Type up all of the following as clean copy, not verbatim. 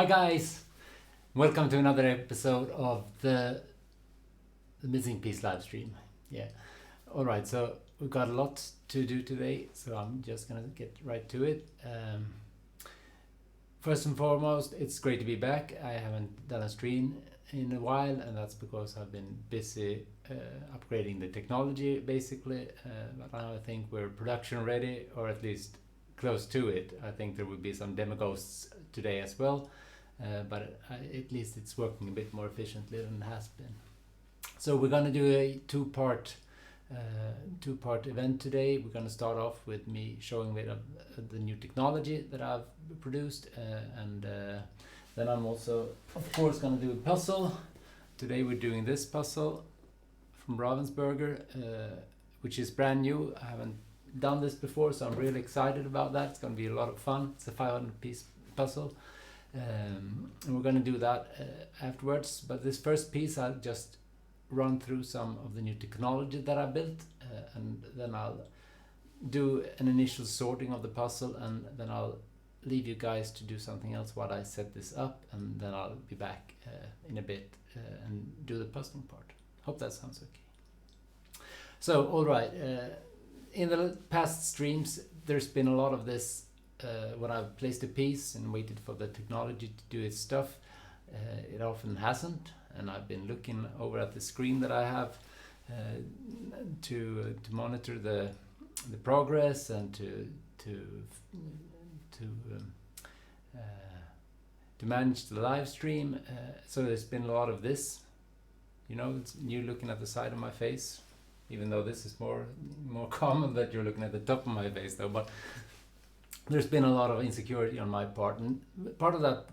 Hi guys, welcome to another episode of the Missing Piece live stream. Yeah, all right. So we've got a lot to do today, so I'm just gonna get right to it. First and foremost, it's great to be back. I haven't done a stream in a while, and that's because I've been busy upgrading the technology, basically. But now I think we're production ready, or at least close to it. I think there will be some demo ghosts today as well. But at least it's working a bit more efficiently than it has been. So we're going to do a two-part event today. We're going to start off with me showing a bit of the new technology that I've produced, and then I'm also, of course, going to do a puzzle. Today we're doing this puzzle from Ravensburger, which is brand new. I haven't done this before, so I'm really excited about that. It's going to be a lot of fun. It's a 500-piece puzzle. And we're going to do that afterwards, but this first piece I'll just run through some of the new technology that I built, and then I'll do an initial sorting of the puzzle, and then I'll leave you guys to do something else while I set this up, and then I'll be back in a bit and do the puzzling part. Hope that sounds okay. So alright, in the past streams there's been a lot of this. When I've placed a piece and waited for the technology to do its stuff, it often hasn't, and I've been looking over at the screen that I have to monitor the progress and to manage the live stream. So there's been a lot of this. You know, it's you looking at the side of my face, even though this is more common that you're looking at the top of my face, though. But there's been a lot of insecurity on my part, and part of that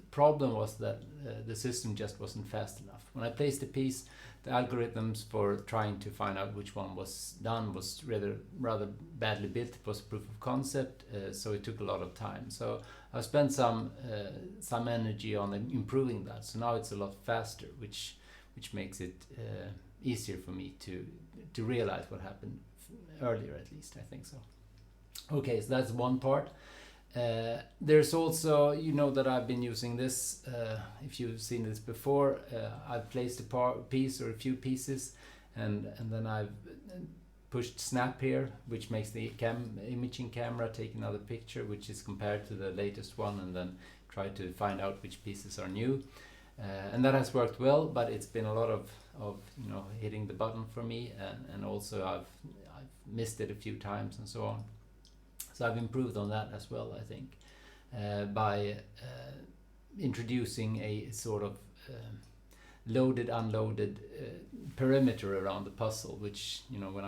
problem was that the system just wasn't fast enough. When I placed a piece, the algorithms for trying to find out which one was done was rather badly built. It was a proof of concept, so it took a lot of time. So I spent some energy on improving that. So now it's a lot faster, which makes it easier for me to realize what happened earlier, at least. I think so. Okay, so that's one part. There's also, you know, that I've been using this. If you've seen this before, I've placed a piece or a few pieces, and then I've pushed snap here, which makes the imaging camera take another picture, which is compared to the latest one, and then try to find out which pieces are new. And that has worked well, but it's been a lot of you know, hitting the button for me, and also I've missed it a few times and so on. So I've improved on that as well, I think, by introducing a sort of loaded, unloaded perimeter around the puzzle, which, you know, when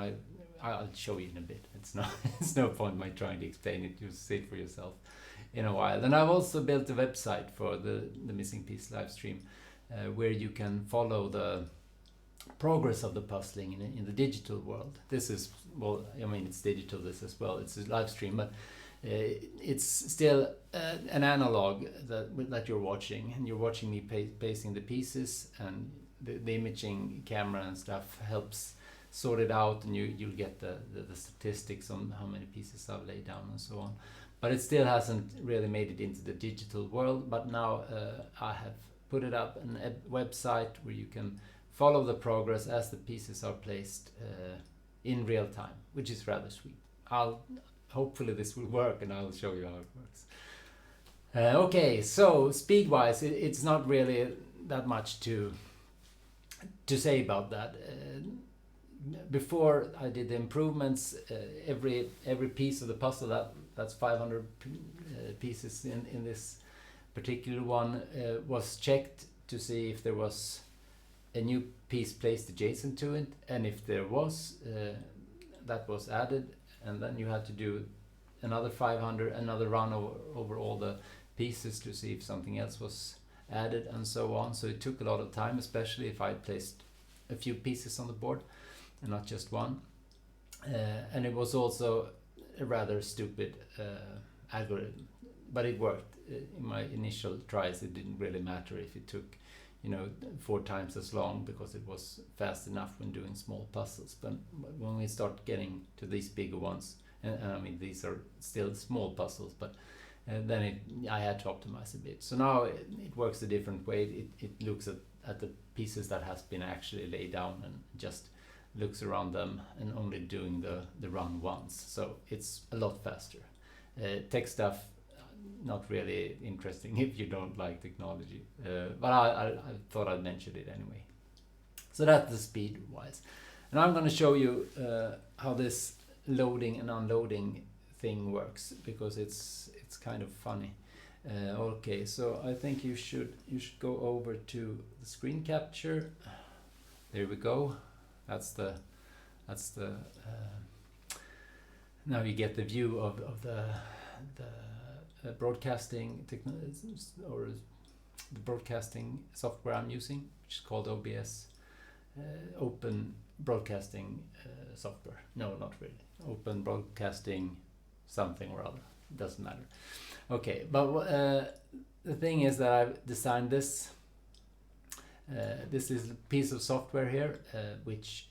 I'll show you in a bit. It's no point my trying to explain it. You'll see it for yourself in a while. And I've also built a website for the Missing Piece live stream, where you can follow the progress of the puzzling in the digital world. This is, well, I mean, it's digital this as well, it's a live stream, but it's still an analog that you're watching, and you're watching me pasting the pieces, and the imaging camera and stuff helps sort it out, and you'll get the statistics on how many pieces I've laid down and so on. But it still hasn't really made it into the digital world, but now I have put it up on a website where you can follow the progress as the pieces are placed in real time, which is rather sweet. Hopefully this will work, and I'll show you how it works. Okay, so speed-wise, it's not really that much to say about that. Before I did the improvements, every piece of the puzzle, that's 500 pieces in this particular one, was checked to see if there was a new piece placed adjacent to it, and if there was, that was added, and then you had to do another 500, another run over all the pieces to see if something else was added, and so on. So it took a lot of time, especially if I placed a few pieces on the board and not just one. And it was also a rather stupid algorithm, but it worked. In my initial tries, it didn't really matter if it took, you know, 4 times as long, because it was fast enough when doing small puzzles. But when we start getting to these bigger ones, and I mean, these are still small puzzles, but then I had to optimize a bit. So now it works a different way. It looks at the pieces that has been actually laid down and just looks around them and only doing the run once. So it's a lot faster. Tech stuff, not really interesting if you don't like technology. But I thought I'd mention it anyway. So that's the speed wise. And I'm going to show you how this loading and unloading thing works, because it's kind of funny. Okay, so I think you should go over to the screen capture. There we go. That's the now you get the view of the broadcasting or the broadcasting software I'm using, which is called OBS, Open Broadcasting Software. No, not really. Open Broadcasting something or other. Doesn't matter. Okay, but the thing is that I've designed this. This is a piece of software here, which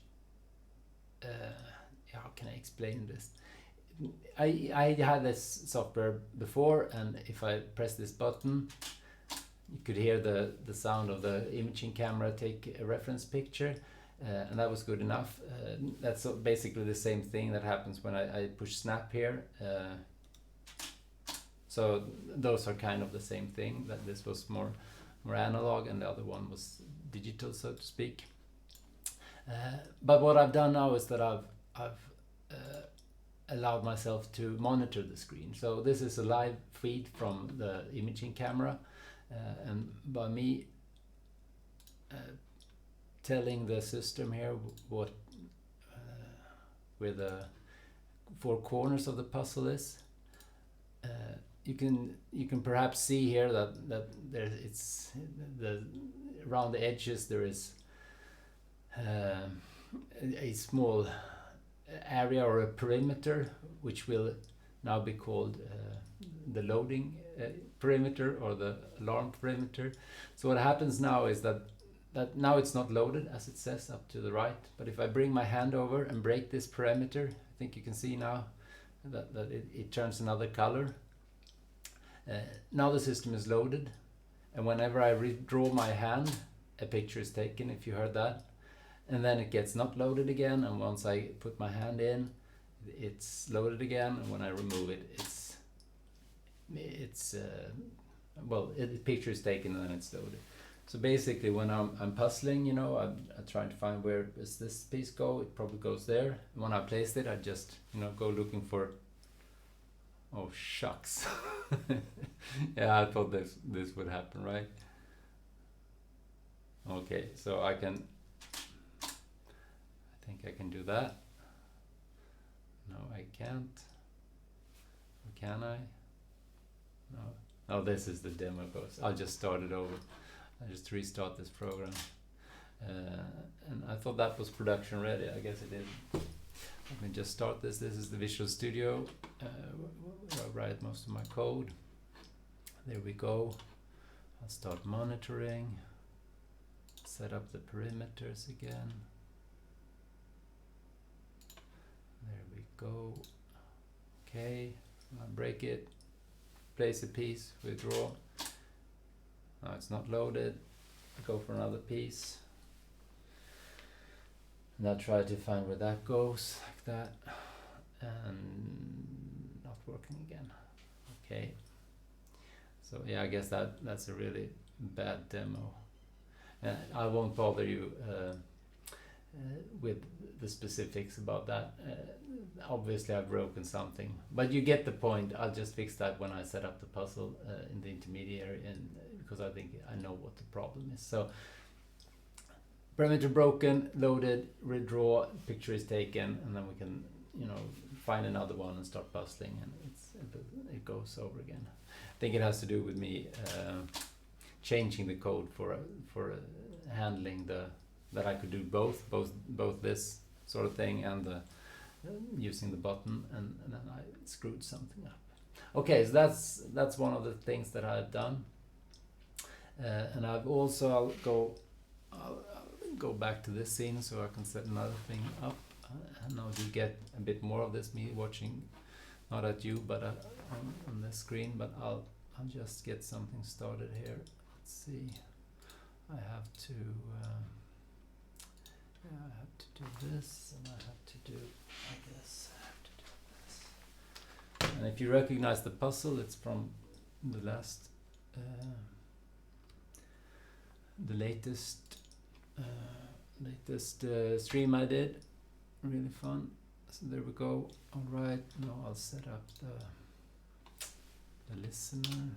how can I explain this? I had this software before, and if I press this button, you could hear the sound of the imaging camera take a reference picture, and that was good enough. That's basically the same thing that happens when I push snap here. So those are kind of the same thing. That this was more analog, and the other one was digital, so to speak. But what I've done now is that I've allowed myself to monitor the screen. So this is a live feed from the imaging camera, and by me telling the system here what where the four corners of the puzzle is, you can perhaps see here that there it's around the edges there is a small area or a perimeter, which will now be called the loading perimeter or the alarm perimeter. So what happens now is that now it's not loaded as it says up to the right, but if I bring my hand over and break this perimeter, I think you can see now that it turns another color. Now the system is loaded, and whenever I withdraw my hand, a picture is taken, if you heard that, and then it gets not loaded again, and once I put my hand in, it's loaded again, and when I remove it, the picture is taken and then it's loaded. So basically when I'm puzzling, you know, I'm trying to find where does this piece go, it probably goes there, and when I placed it, I just, you know, go looking for, oh shucks. Yeah, I thought this would happen, right? Okay, so I think I can do that. No, I can't. Or can I? No. Oh, this is the demo goes. I'll just start it over. I'll just restart this program. And I thought that was production ready. I guess it is. Let me just start this. This is the Visual Studio where I write most of my code. There we go. I'll start monitoring. Set up the perimeters again. There we go. Okay, I'll break it. Place a piece, withdraw. Now it's not loaded. Go for another piece. And I'll try to find where that goes, like that. And not working again. Okay. So yeah, I guess that's a really bad demo. I won't bother you with the specifics about that. Obviously I've broken something, but you get the point. I'll just fix that when I set up the puzzle in the intermediary, and because I think I know what the problem is. So parameter broken, loaded, redraw, picture is taken, and then we can, you know, find another one and start puzzling, and it goes over again. I think it has to do with me changing the code for handling that I could do both this sort of thing and the using the button, and then I screwed something up. Okay, so that's one of the things that I've done, and I've also I'll go back to this scene so I can set another thing up, and now you get a bit more of this, me watching not at you, but on the screen. But I'll just get something started here. Let's see. I have to do this, and I have to do, I guess I have to do this. And if you recognize the puzzle, it's from the latest stream I did. Really fun. So there we go. All right, now I'll set up the listener.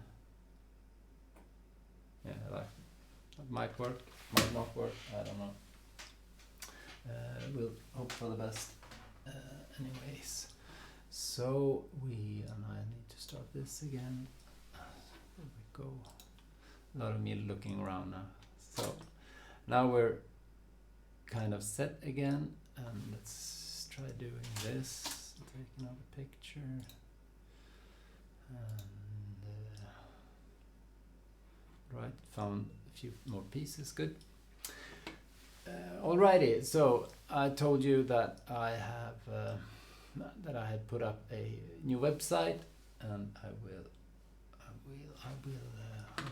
Yeah, that might work, might not work, I don't know. We'll hope for the best anyways. So I need to start this again. There we go. A lot of me looking around now. So now we're kind of set again, and let's try doing this. Take another picture. And right, found a few more pieces, good. Alrighty, so I told you that I had put up a new website, and I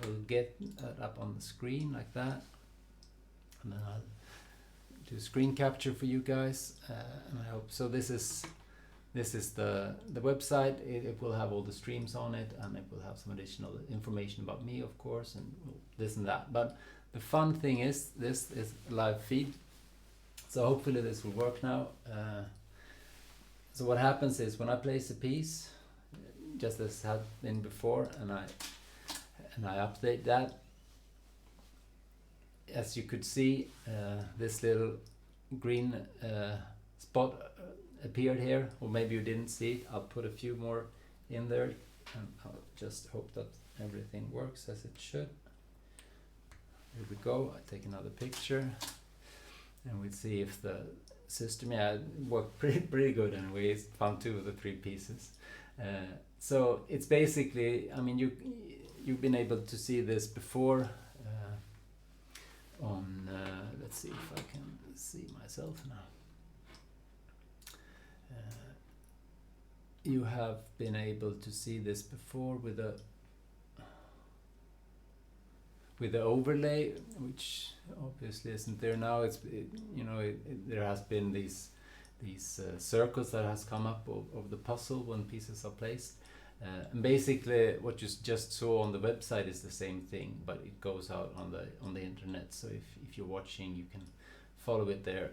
will get that up on the screen like that, and then I'll do screen capture for you guys, and I hope so. This is the website. It will have all the streams on it, and it will have some additional information about me, of course, and this and that. But the fun thing is, this is a live feed, so hopefully this will work now. So what happens is, when I place a piece, just as had been before, and I update that, as you could see, this little green spot appeared here, or maybe you didn't see it. I'll put a few more in there, and I'll just hope that everything works as it should. Here we go. I take another picture, and we'll see if the system, worked pretty good anyway. It's found 2 of the 3 pieces. So it's basically, I mean, you've been able to see this before on, let's see if I can see myself now. You have been able to see this before with the overlay, which obviously isn't there now. There has been these circles that has come up of the puzzle when pieces are placed, and basically what you just saw on the website is the same thing, but it goes out on the internet. So if you're watching, you can follow it there,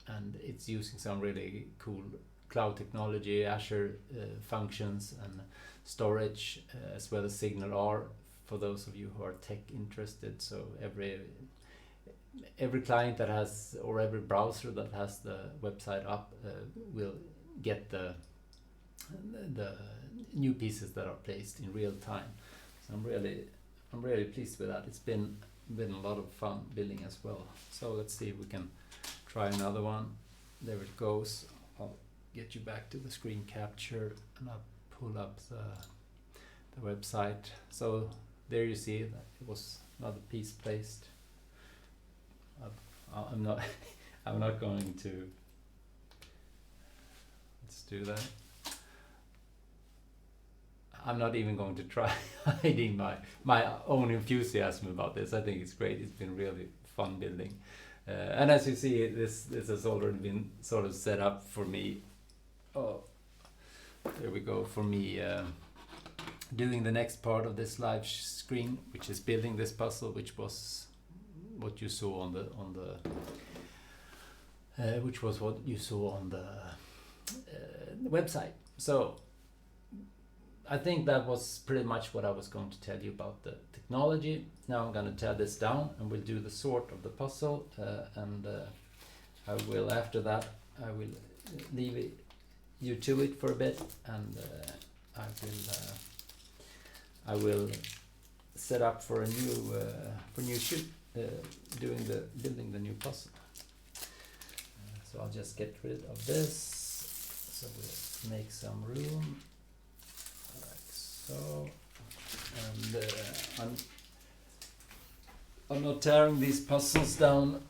and it's using some really cool cloud technology, Azure functions, and storage, as well as Signal R, for those of you who are tech interested. So every client that has, or every browser that has the website up, will get the new pieces that are placed in real time. So I'm really pleased with that. It's been a lot of fun building as well. So let's see if we can try another one. There it goes. I'll get you back to the screen capture, and I'll pull up the website. So there you see that it was another piece placed. I'm not I'm not going to, let's do that. I'm not even going to try hiding my own enthusiasm about this. I think it's great. It's been really fun building, and as you see, this has already been sort of set up for me. Oh, there we go, for me doing the next part of this live screen, which is building this puzzle, which was what you saw on the website. So I think that was pretty much what I was going to tell you about the technology. Now I'm going to tear this down, and we'll do the sort of the puzzle, and I will, after that, I will leave you to it for a bit, and I will set up for a new shoot, building the new puzzle. So I'll just get rid of this. So we'll make some room, like so. And I'm not tearing these puzzles down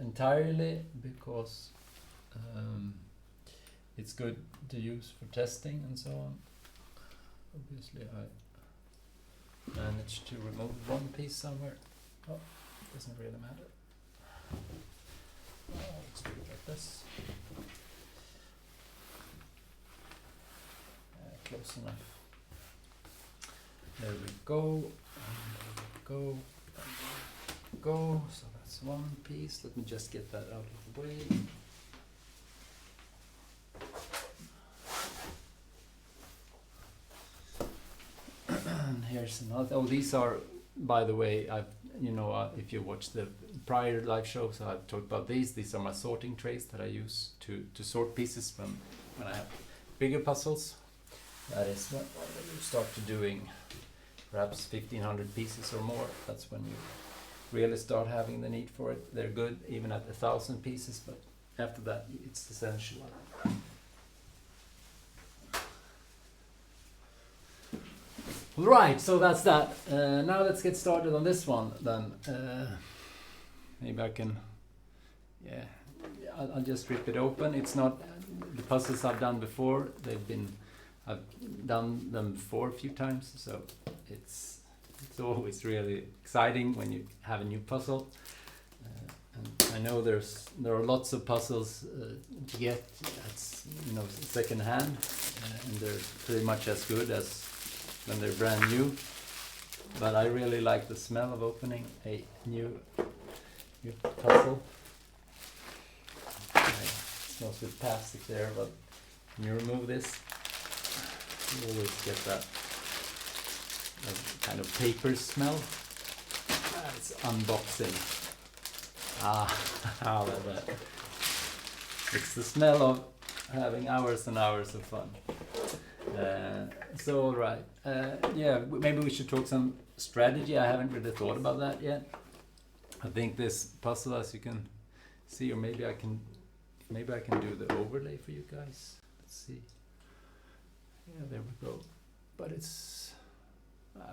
entirely, because it's good to use for testing and so on. Obviously I managed to remove one piece somewhere. Oh, doesn't really matter. Let's do it like this. Close enough. There we go. There we go. Go. So that's one piece. Let me just get that out of the way. And here's another. Oh, these are, by the way, if you watch the prior live shows, I've talked about these. These are my sorting trays that I use to sort pieces when I have bigger puzzles. That is when you start to doing perhaps 1,500 pieces or more. That's when you really start having the need for it. They're good even at 1,000 pieces, but after that it's essential. Right, so that's that. Now let's get started on this one then. Maybe I can, I'll just rip it open. It's not the puzzles I've done before. I've done them before a few times, so it's always really exciting when you have a new puzzle. And I know there are lots of puzzles to get that's second hand, and they're pretty much as good as when they're brand new. But I really like the smell of opening a new puzzle. It smells with plastic there, but when you remove this, you always get that kind of paper smell. It's unboxing. That. It's the smell of having hours and hours of fun. So alright, maybe we should talk some strategy. I haven't really thought about that yet. I think this puzzle, as you can see, or maybe I can do the overlay for you guys. Let's see. Yeah, there we go. But it's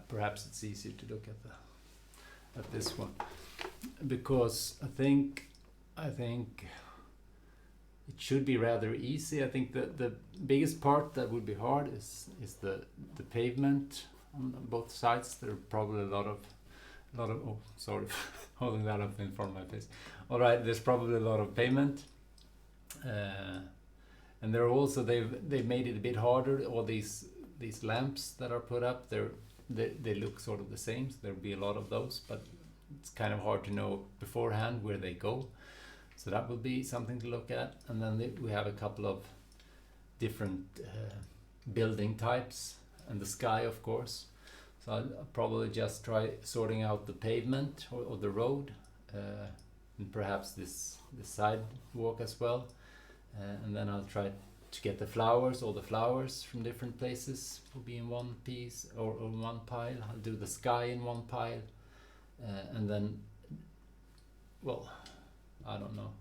perhaps it's easier to look at this one, because I think it should be rather easy. I think the biggest part that would be hard is the pavement on both sides. There are probably a lot of oh, sorry, holding that up in front of my face. All right, there's probably a lot of pavement. And they're also they've made it a bit harder. All these lamps that are put up, they look sort of the same. So there'll be a lot of those, but it's kind of hard to know beforehand where they go. So that will be something to look at. And then we have a couple of different building types, and the sky, of course. So I'll probably just try sorting out the pavement or the road, and perhaps this sidewalk as well. And then I'll try to get the flowers, all the flowers from different places will be in one piece or one pile. I'll do the sky in one pile, and then, well, I don't know.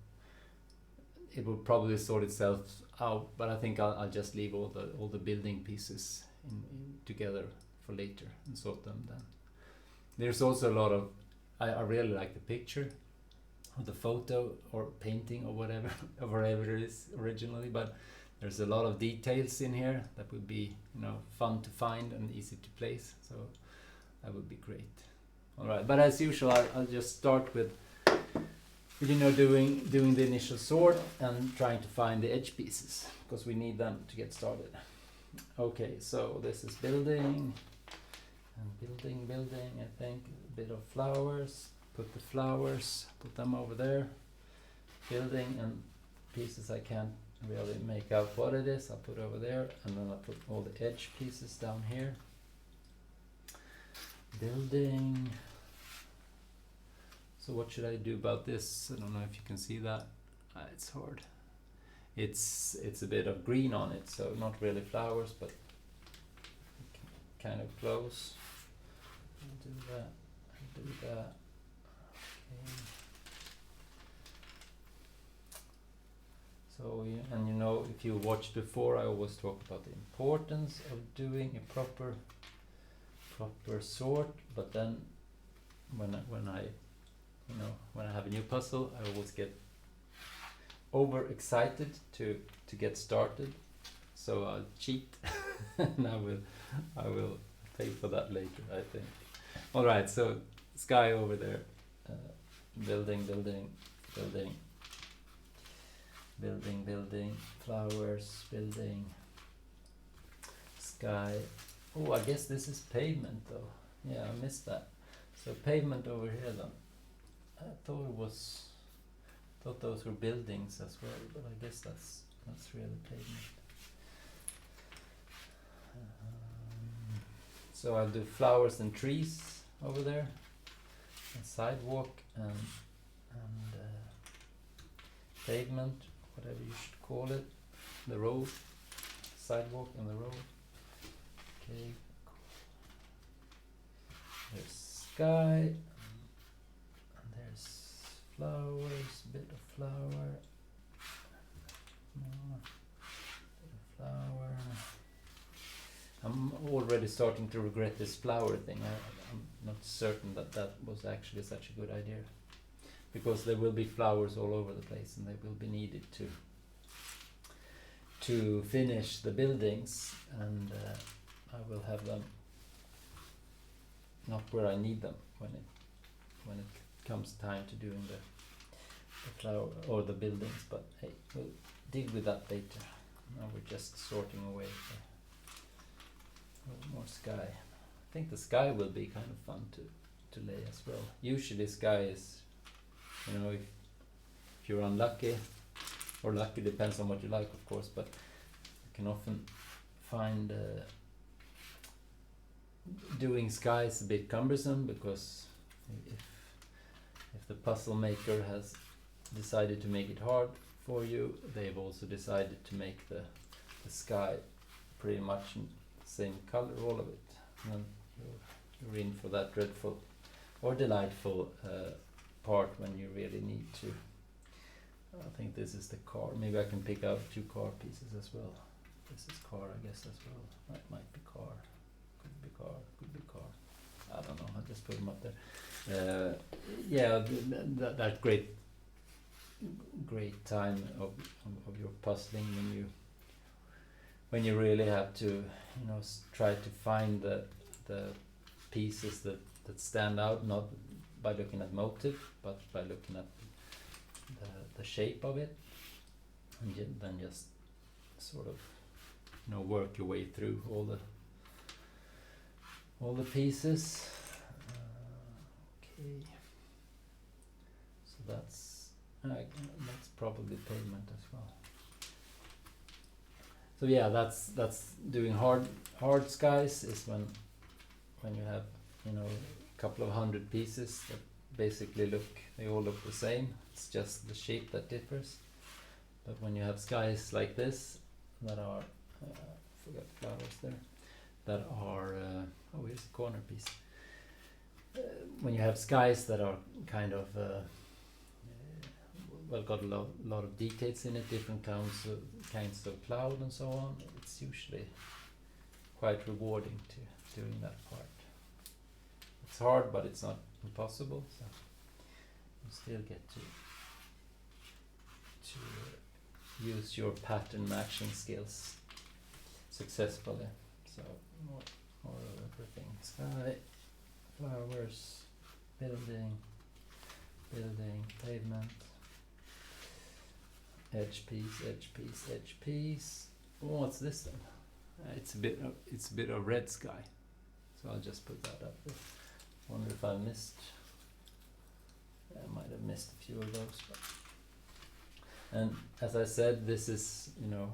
It will probably sort itself out, but I think I'll just leave all the building pieces in together for later and sort them then. There's also a lot of I really like the picture, the photo or painting or whatever it is originally, but there's a lot of details in here that would be fun to find and easy to place, so that would be great. All right, but as usual, I'll just start with doing the initial sort and trying to find the edge pieces, because we need them to get started. Okay, so this is building and building. I think a bit of flowers. Put the flowers, put them over there. Building and pieces I can't really make out what it is, I'll put over there, and then I'll put all the edge pieces down here. Building. So what should I do about this? I don't know if you can see that. It's hard. It's a bit of green on it, so not really flowers, but kind of close. I'll do that. I'll do that. Okay. So, if you watched before, I always talk about the importance of doing a proper sort. But then, when I have a new puzzle, I always get overexcited to get started, so I'll cheat and I will pay for that later, I think. All right, so sky over there, building, flowers, building, sky. Oh, I guess this is pavement though. Yeah, I missed that. So pavement over here then. I thought those were buildings as well, but I guess that's really pavement. So I'll do flowers and trees over there, and sidewalk and pavement, whatever you should call it, the road, sidewalk and the road. Okay, there's sky, and there's flowers, bit of flower, more, bit of flower. I'm already starting to regret this flower thing. I'm not certain that was actually such a good idea, because there will be flowers all over the place and they will be needed to finish the buildings, and I will have them not where I need them when it comes time to doing the flower or the buildings. But hey, we'll deal with that later. Now we're just sorting away more sky. I think the sky will be kind of fun to lay as well. Usually sky is, you know, if you're unlucky, or lucky, depends on what you like of course, but you can often find doing sky is a bit cumbersome, because if the puzzle maker has decided to make it hard for you, they've also decided to make the sky pretty much same color, all of it, and then you're in for that dreadful or delightful part when you really need to. I think this is the car. Maybe I can pick out 2 car pieces as well. This is car, I guess, as well. That might be car. Could be car. Could be car. I don't know. I'll just put them up there. Yeah, that great time of your puzzling when you really have to, you know, try to find the pieces that stand out, not by looking at motive, but by looking at the shape of it, and then just sort of, you know, work your way through all the pieces. Okay, so that's probably pavement as well. So yeah, that's doing hard skies is when you have, you know, a couple of 100 pieces that basically they all look the same. It's just the shape that differs. But when you have skies like this that are forgot flowers there, that are oh, here's the corner piece. When you have skies that are kind of well, got a lot of details in it, different kinds of cloud and so on, it's usually quite rewarding to doing that part. It's hard, but it's not impossible, so you still get to use your pattern matching skills successfully. So more of everything. Sky, flowers, building, pavement, edge piece. Oh, what's this then? It's a bit of red sky. So I'll just put that up there. Wonder if I missed. I might have missed a few of those. But. And as I said, this is, you know,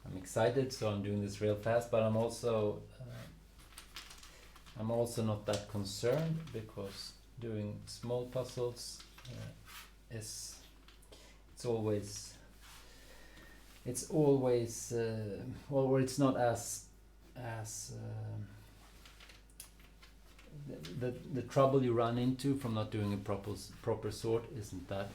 I'm excited, so I'm doing this real fast. But I'm also not that concerned, because doing small puzzles it's always well, or it's not as the trouble you run into from not doing a proper sort isn't that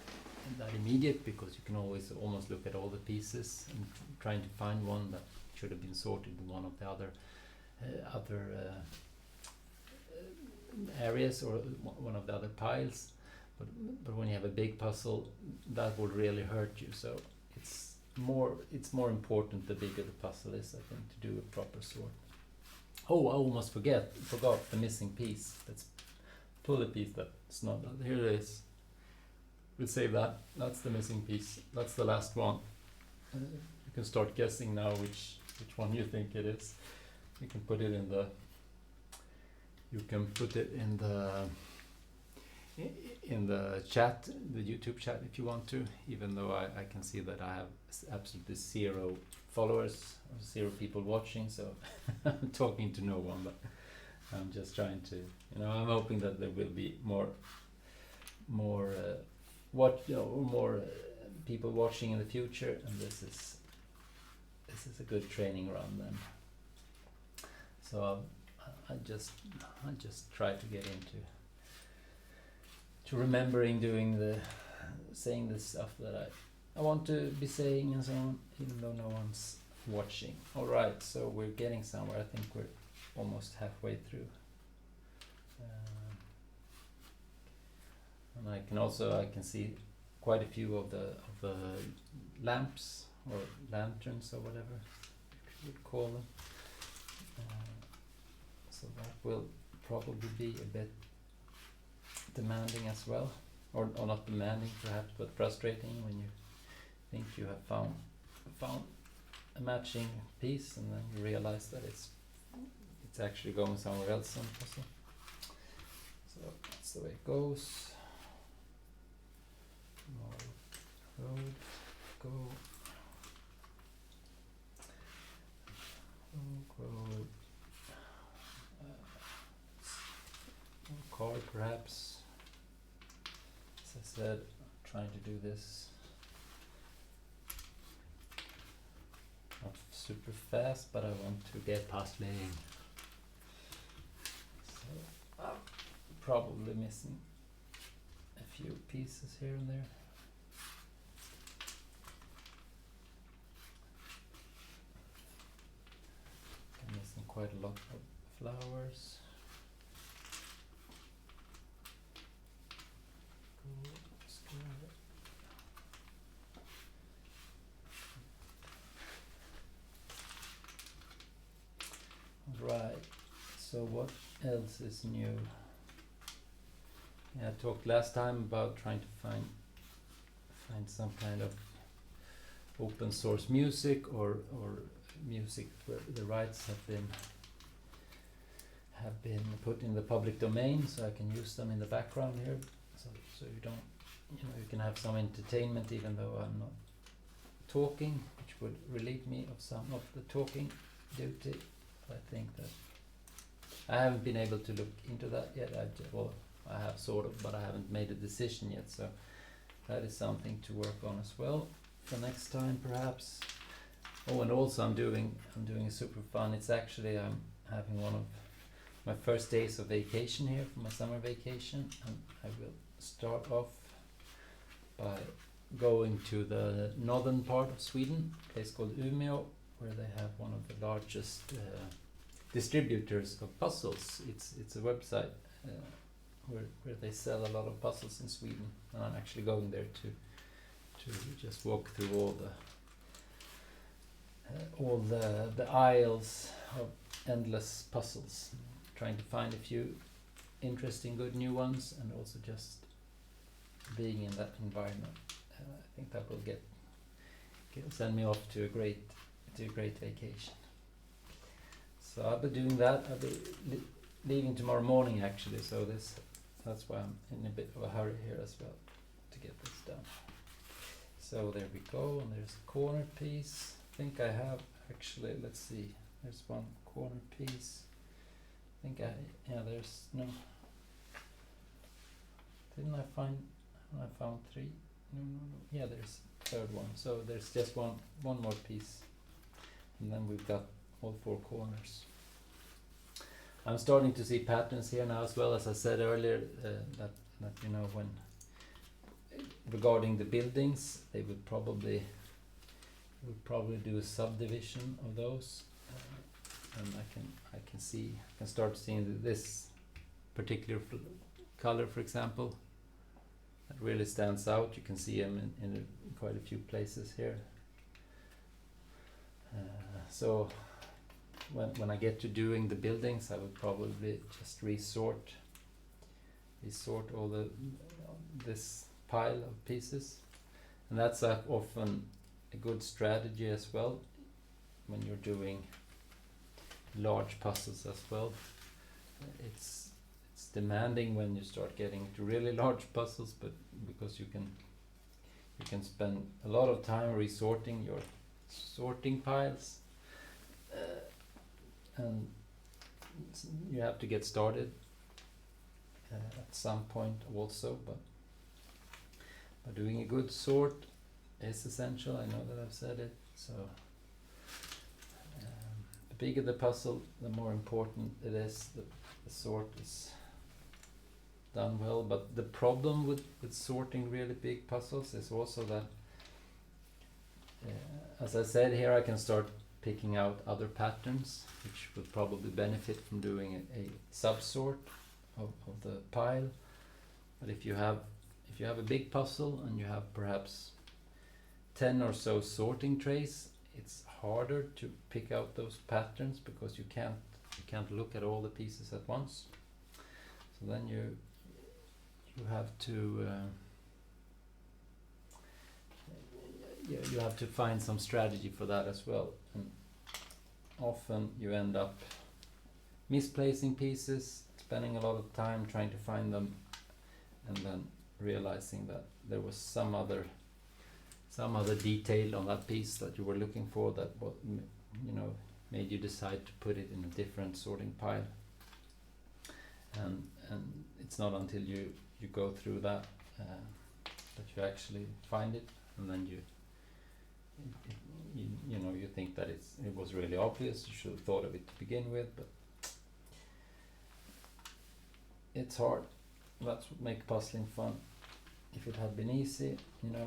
immediate, because you can always almost look at all the pieces and trying to find one that should have been sorted in one of the other areas or one of the other piles. But when you have a big puzzle, that will really hurt you. So it's more important the bigger the puzzle is, I think, to do a proper sort. Oh, I almost forgot the missing piece. Let's pull the piece that's not done. Here it is. We'll save that. That's the missing piece. That's the last one. You can start guessing now which one you think it is. You can put it in the. You can put it in the chat, the YouTube chat, if you want to. Even though I can see that I have absolutely 0 followers, or 0 people watching, so I'm talking to no one. But I'm just trying to, I'm hoping that there will be more people watching in the future, and this is a good training run then. So I just try to get into remembering saying the stuff that I want to be saying and so on, even though no one's watching. All right, so we're getting somewhere. I think we're almost halfway through. And I can see quite a few of the lamps or lanterns or whatever you would call them. So that will probably be a bit demanding as well, or not demanding perhaps, but frustrating when you think you have found a matching piece and then you realize that it's actually going somewhere else on the puzzle. So that's the way it goes. Road, go. Road. Car perhaps. As I said, I'm trying to do this not super fast, but I want to get past playing. So I'm probably missing a few pieces here and there. I'm missing quite a lot of flowers. Right, so what else is new? Yeah, I talked last time about trying to find some kind of open source music or music where the rights have been put in the public domain, so I can use them in the background here. So you don't, you can have some entertainment even though I'm not talking, which would relieve me of some of the talking duty. I think that I haven't been able to look into that yet. I have sort of, but I haven't made a decision yet. So that is something to work on as well for next time, perhaps. Oh, and also I'm doing super fun. It's actually I'm having one of my first days of vacation here for my summer vacation, and I will start off by going to the northern part of Sweden, a place called Umeå, where they have one of the largest distributors of puzzles. It's a website where they sell a lot of puzzles in Sweden, and I'm actually going there to just walk through all the aisles of endless puzzles, trying to find a few interesting, good new ones, and also just being in that environment. I think that will send me off to a great vacation. So I'll be doing that. I'll be leaving tomorrow morning actually, so that's why I'm in a bit of a hurry here as well to get this done. So there we go, and there's a corner piece. I think I have actually, let's see, there's one corner piece. There's no. Didn't I found 3? No. Yeah, there's a third one. So there's just one more piece, and then we've got all 4 corners. I'm starting to see patterns here now as well, as I said earlier, that when regarding the buildings, they would probably do a subdivision of those, and I can start seeing this particular color, for example, that really stands out. You can see them in quite a few places here. So when I get to doing the buildings, I would probably just resort all this pile of pieces, and that's often a good strategy as well when you're doing large puzzles as well. It's demanding when you start getting to really large puzzles, but because you can spend a lot of time resorting your sorting piles, and you have to get started at some point also, but doing a good sort is essential. I know that I've said it. So the bigger the puzzle, the more important it is that the sort is done well. But the problem with sorting really big puzzles is also that, as I said here, I can start picking out other patterns which would probably benefit from doing a sub-sort of the pile. But if you have a big puzzle and you have perhaps 10 or so sorting trays, it's harder to pick out those patterns because you can't look at all the pieces at once. So then you have to you have to find some strategy for that as well. And often you end up misplacing pieces, spending a lot of time trying to find them, and then realizing that there was some other detail on that piece that you were looking for that made you decide to put it in a different sorting pile. And it's not until you go through that that you actually find it, and then you think that it was really obvious. You should have thought of it to begin with, but it's hard. That's what makes puzzling fun. If it had been easy, I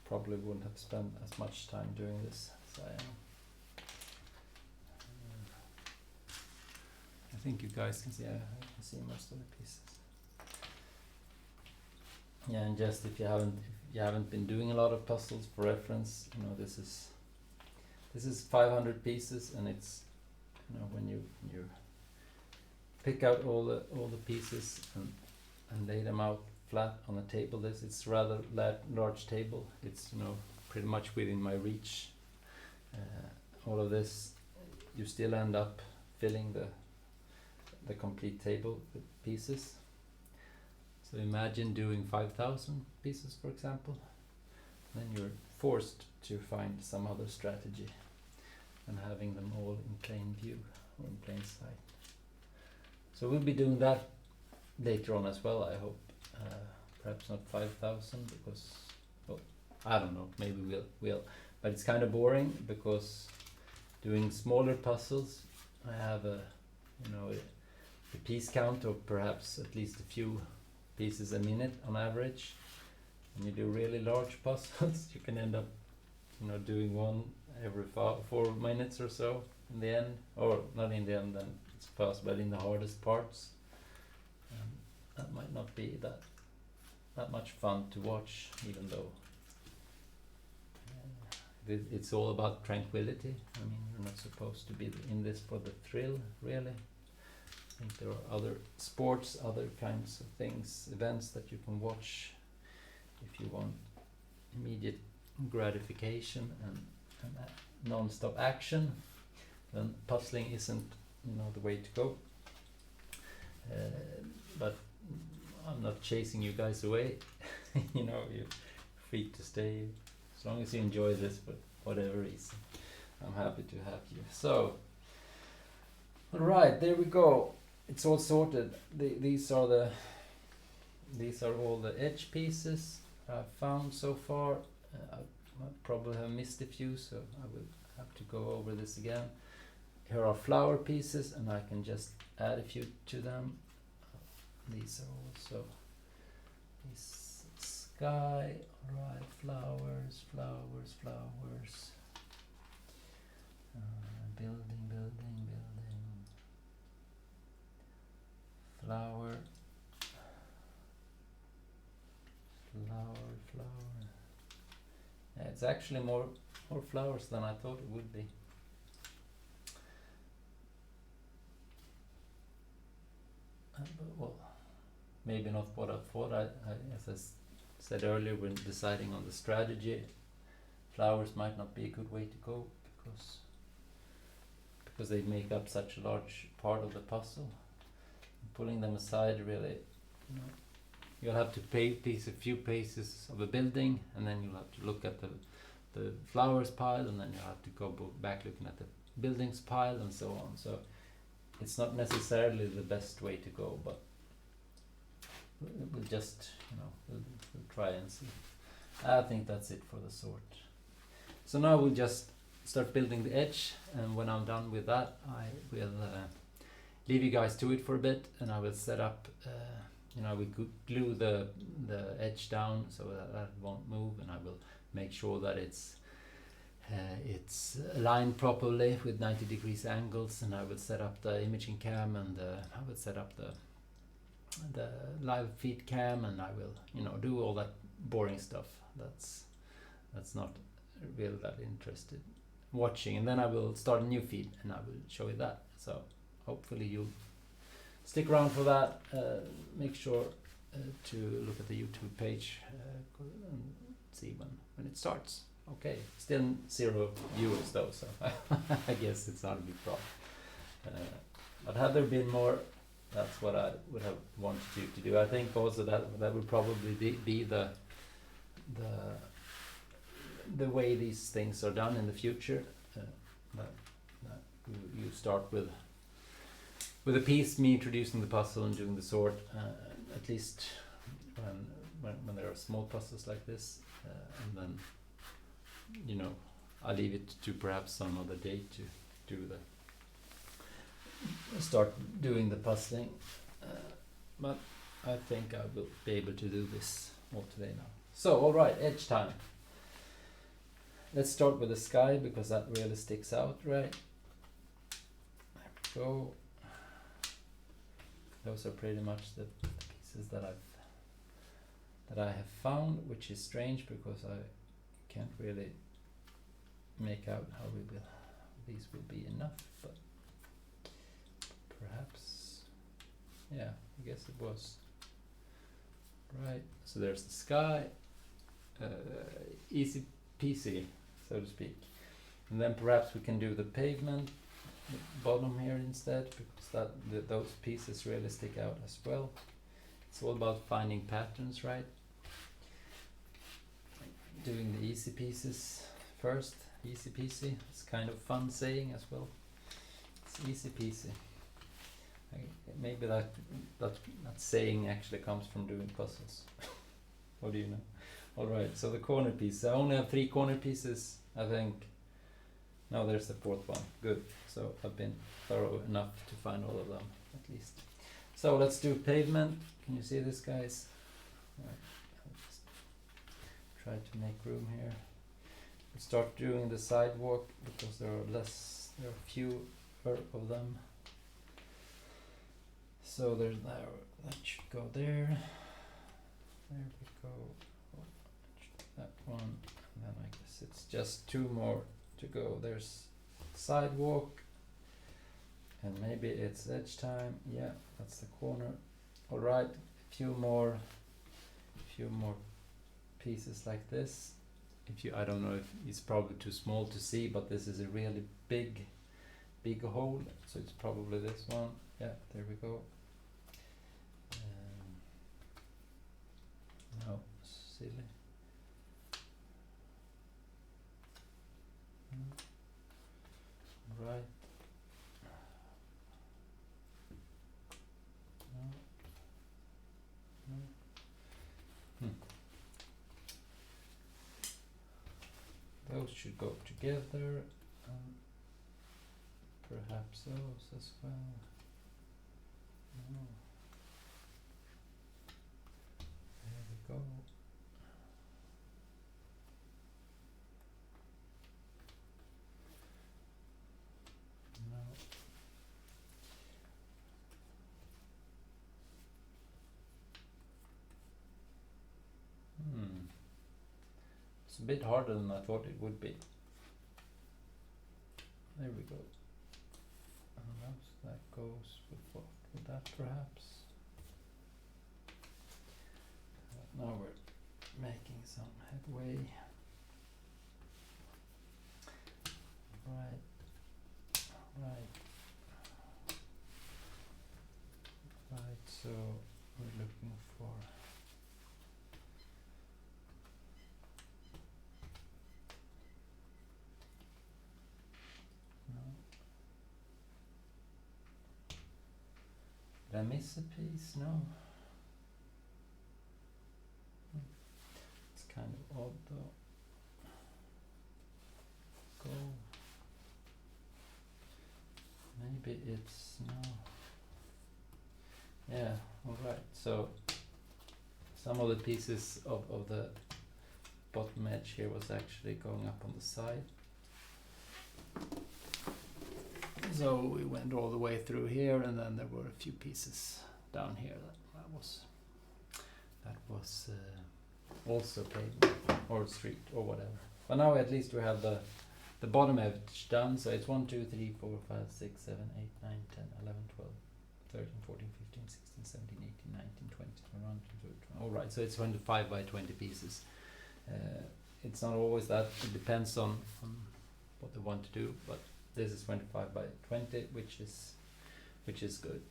probably wouldn't have spent as much time doing this as I am. I think you guys can see. I can see most of the pieces. Yeah, and just if you haven't been doing a lot of puzzles, for reference, this is 500 pieces, and it's when you pick out all the pieces and lay them out flat on the table. It's rather large table. It's pretty much within my reach. All of this, you still end up filling the complete table with pieces. So imagine doing 5,000 pieces, for example. Then you're forced to find some other strategy and having them all in plain view or in plain sight. So we'll be doing that later on as well, I hope. Perhaps not 5,000 because, well, I don't know, maybe we'll. But it's kind of boring because doing smaller puzzles, I have a piece count of perhaps at least a few pieces a minute on average. When you do really large puzzles, you can end up, doing one every 4 minutes or so in the end, or not in the end, then it's fast, but in the hardest parts. That might not be that much fun to watch, even though it's all about tranquility. I mean, you're not supposed to be in this for the thrill, really. I think there are other sports, other kinds of things, events that you can watch if you want immediate gratification and non-stop action. Then puzzling isn't, the way to go. But I'm not chasing you guys away. You're free to stay as long as you enjoy this for whatever reason. I'm happy to have you. So, alright, there we go. It's all sorted. These are all the edge pieces I've found so far. I probably have missed a few, so I will have to go over this again. Here are flower pieces, and I can just add a few to them. These are also this sky. Alright, flowers. Building. Flower. Yeah, it's actually more more flowers than I thought it would be. Well, maybe not what I thought. As I said earlier, when deciding on the strategy, flowers might not be a good way to go because they make up such a large part of the puzzle. Pulling them aside, really, you'll have to piece a few pieces of a building, and then you'll have to look at the flowers pile, and then you'll have to go back looking at the buildings pile, and so on. So it's not necessarily the best way to go, but we'll just, we'll try and see. I think that's it for the sort. So now we'll just start building the edge, and when I'm done with that, I will leave you guys to it for a bit, and I will set up, we glue the edge down so that won't move, and I will make sure that it's aligned properly with 90 degrees angles, and I will set up the imaging cam, and I will set up the live feed cam, and I will do all that boring stuff that's not really that interested watching, and then I will start a new feed and I will show you that. So hopefully you'll stick around for that. Make sure to look at the YouTube page and see when it starts. Okay, still 0 viewers though, so I guess it's not a big problem. But had there been more, that's what I would have wanted you to do. I think also that would probably be the way these things are done in the future. That you start with a piece, me introducing the puzzle and doing the sort, at least when there are small puzzles like this, and then I'll leave it to perhaps some other day to start doing the puzzling, but I think I will be able to do this all today now. So alright, edge time. Let's start with the sky because that really sticks out, right? There we go. Those are pretty much the pieces that I have found, which is strange because I can't really make out how these will be enough, but perhaps, yeah, I guess it was. Right, so there's the sky, easy peasy, so to speak. And then perhaps we can do the pavement, the bottom here instead, because those pieces really stick out as well. It's all about finding patterns, right? Doing the easy pieces first, easy peasy. It's kind of fun saying as well. It's easy peasy. Maybe that saying actually comes from doing puzzles. What do you know? Alright, so the corner piece. I only have 3 corner pieces, I think. Now there's the 4th one. Good. So I've been thorough enough to find all of them, at least. So let's do pavement. Can you see this, guys? Right. I'll just try to make room here. Let's start doing the sidewalk because there are fewer of them. So that should go there. There we go. That one, and then I guess it's just 2 more to go. There's sidewalk, and maybe it's edge time. Yeah, that's the corner. All right, a few more pieces like this. I don't know if it's probably too small to see, but this is a really big hole, so it's probably this one. Yeah, there we go. No, silly. Right. No. Those should go together. Perhaps those as well. No. There we go. No. It's a bit harder than I thought it would be. there we go. And that goes with what? With that perhaps? Now we're making some headway. Right. Right, so we're looking for no. Did I miss a piece? No. It's kind of odd though. Go. Maybe it's no. Yeah, alright, so some of the pieces of the bottom edge here was actually going up on the side. So we went all the way through here, and then there were a few pieces down here that was also pavement or street or whatever. But now at least we have the bottom edge done, so it's 1, 2, 3, 4, 5, 6, 7, 8, 9, 10, 11, 12, 13, 14, 15, 16, 17, 18, 19, 20, 21, 22, 20. Alright, so it's 25 by 20 pieces. It's not always that, it depends on what they want to do, but this is 25 by 20, which is good.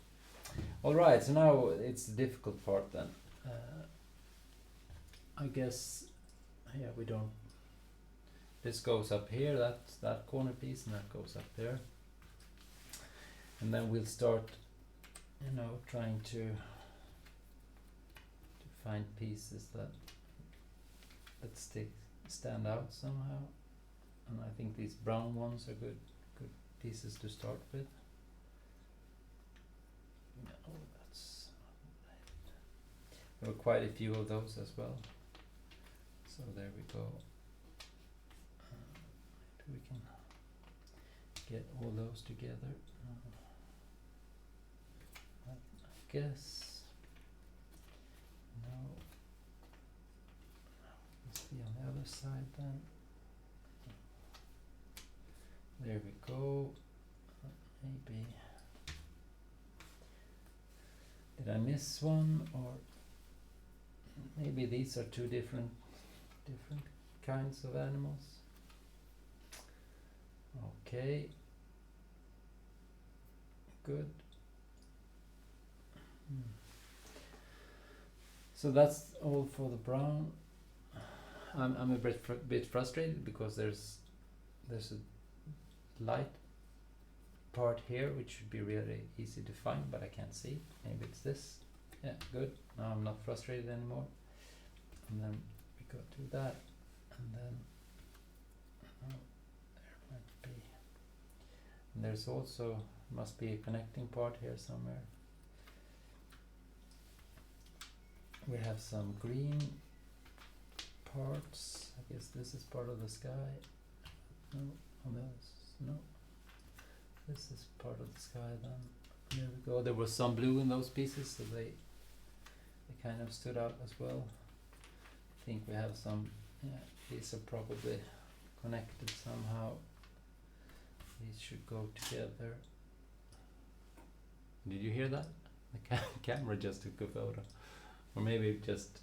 Alright, so now it's the difficult part then. I guess, yeah, we don't. This goes up here, that corner piece, and that goes up there. And then we'll start, trying to find pieces that stand out somehow. And I think these brown ones are good pieces to start with. No, that's not right. There were quite a few of those as well. So there we go. Maybe we can get all those together. I guess. No. Let's see on the other side then. There we go. Maybe. Did I miss one, or maybe these are two different kinds of animals? Okay. Good. So that's all for the brown. I'm a bit frustrated because there's a light part here which should be really easy to find, but I can't see. Maybe it's this. Yeah, good. Now I'm not frustrated anymore. And then we go to that, and then there might be. And there's also must be a connecting part here somewhere. We have some green parts. I guess this is part of the sky. No, on this, no. This is part of the sky then. There we go. There was some blue in those pieces, so they kind of stood out as well. I think we have some, these are probably connected somehow. These should go together. Did you hear that? The camera just took a photo. Or maybe it just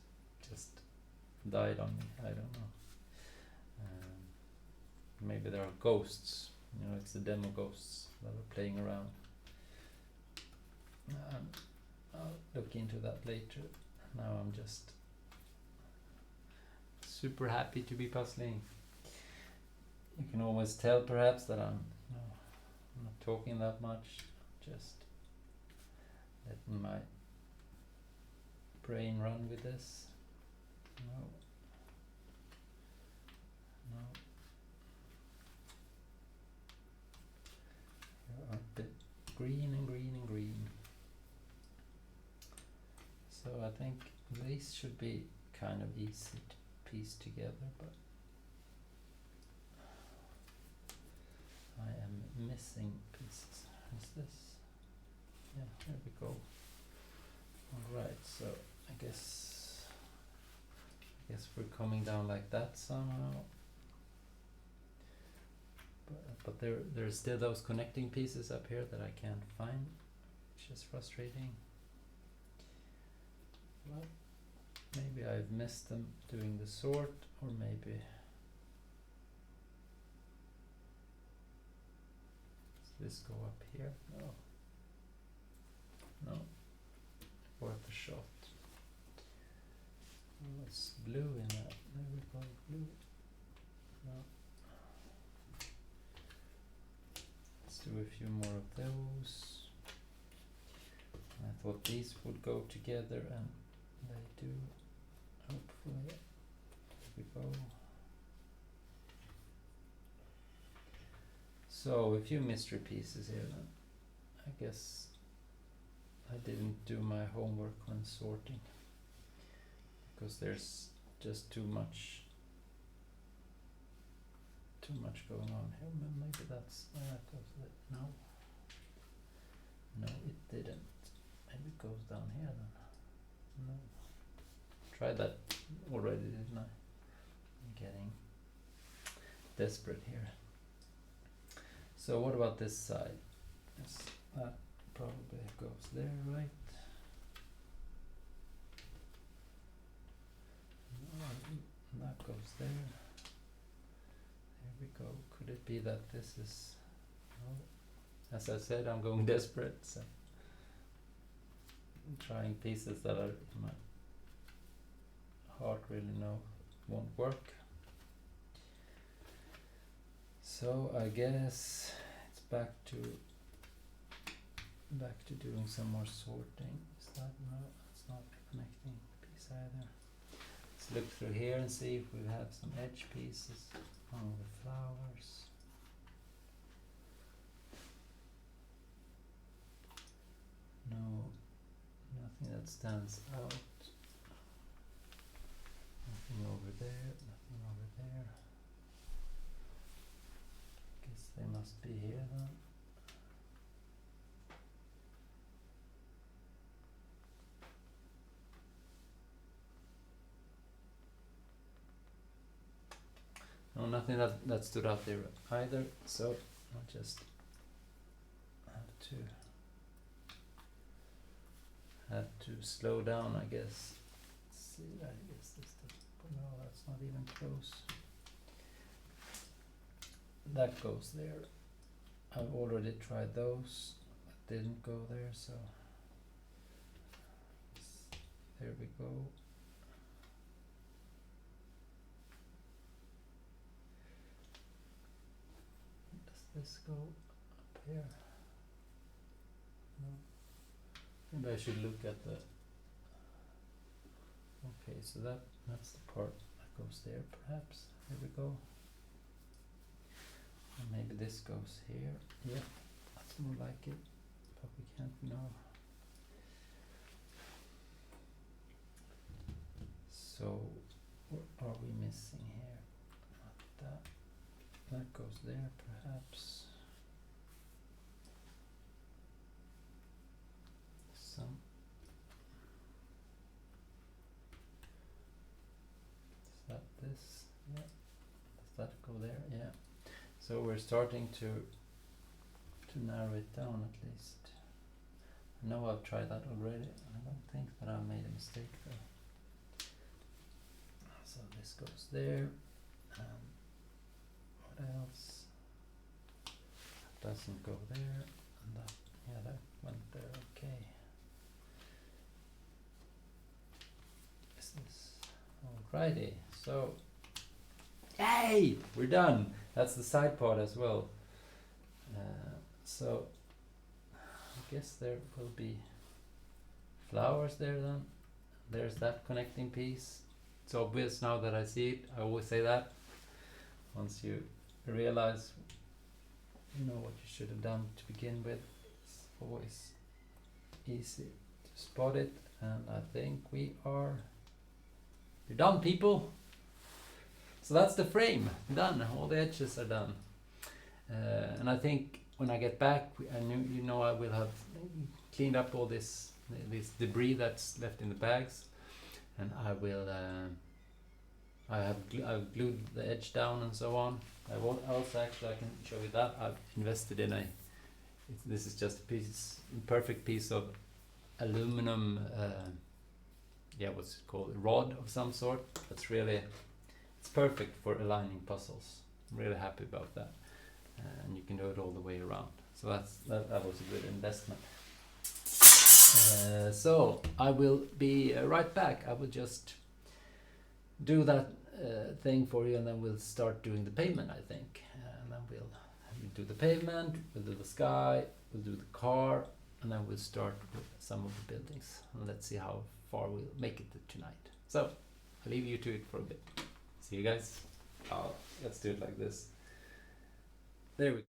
died on me, I don't know. Maybe there are ghosts, it's the demo ghosts that are playing around. I'll look into that later. Now I'm just super happy to be puzzling. You can always tell perhaps that I'm not talking that much, just letting my brain run with this. No. Here are a bit green and green and green. So I think these should be kind of easy to piece together, but I am missing pieces. Is this? Yeah, there we go. Alright, so I guess we're coming down like that somehow. but there's still those connecting pieces up here that I can't find, which is frustrating. Well, maybe I've missed them doing the sort, or maybe does this go up here? No, worth a shot. What's blue in that? There we go, blue. No. Let's do a few more of those. I thought these would go together, and they do. Hopefully. There we go. So a few mystery pieces here then. I guess I didn't do my homework on sorting, because there's just too much going on here. Maybe that's where that goes. No, it didn't. Maybe it goes down here then. No. Tried that already, didn't I? I'm getting desperate here. So what about this side? Yes, that probably goes there, right? No, that goes there. There we go. Could it be that this is... No. As I said, I'm going desperate, so I'm trying pieces that are in my heart really know won't work. So I guess it's back to doing some more sorting. Is that no? It's not a connecting piece either. Let's look through here and see if we have some edge pieces on the flowers. No, nothing that stands out. Nothing over there, nothing over there. Guess they must be here then. No, nothing that stood out there either, so I'll just have to slow down, I guess. Let's see, I guess this doesn't, no, that's not even close. That goes there. I've already tried those. That didn't go there, so there we go. Does this go up here? No. Maybe I should look at the... Okay, so that's the part that goes there, perhaps. There we go. And maybe this goes here. Yeah, that's more like it, but we can't know. So, what are we missing here? Not that. That goes there, perhaps. Some. Is that this? Yeah. Does that go there? Yeah. So we're starting to narrow it down at least. I know I've tried that already. I don't think that I made a mistake though. So this goes there. What else? That doesn't go there. And that, yeah, that went there. Okay. Is this alrighty? So, yay! We're done. That's the side part as well. So I guess there will be flowers there then. There's that connecting piece. It's obvious now that I see it. I always say that. Once you realize, you know, what you should have done to begin with, it's always easy to spot it. And I think we're done, people. So that's the frame, done. All the edges are done. And I think when I get back, I will have cleaned up all this debris that's left in the bags, and I I've glued the edge down and so on. Also actually I can show you that I've invested in this is just a perfect piece of aluminum, what's it called, rod of some sort. It's perfect for aligning puzzles. I'm really happy about that, and you can do it all the way around. So that was a good investment. So I will be right back. I will just do that thing for you, and then we'll start doing the pavement, I think. And then we'll do the pavement, we'll do the sky, we'll do the car, and then we'll start with some of the buildings. And let's see how far we'll make it tonight. So I'll leave you to it for a bit. See you guys. Let's do it like this. There we go.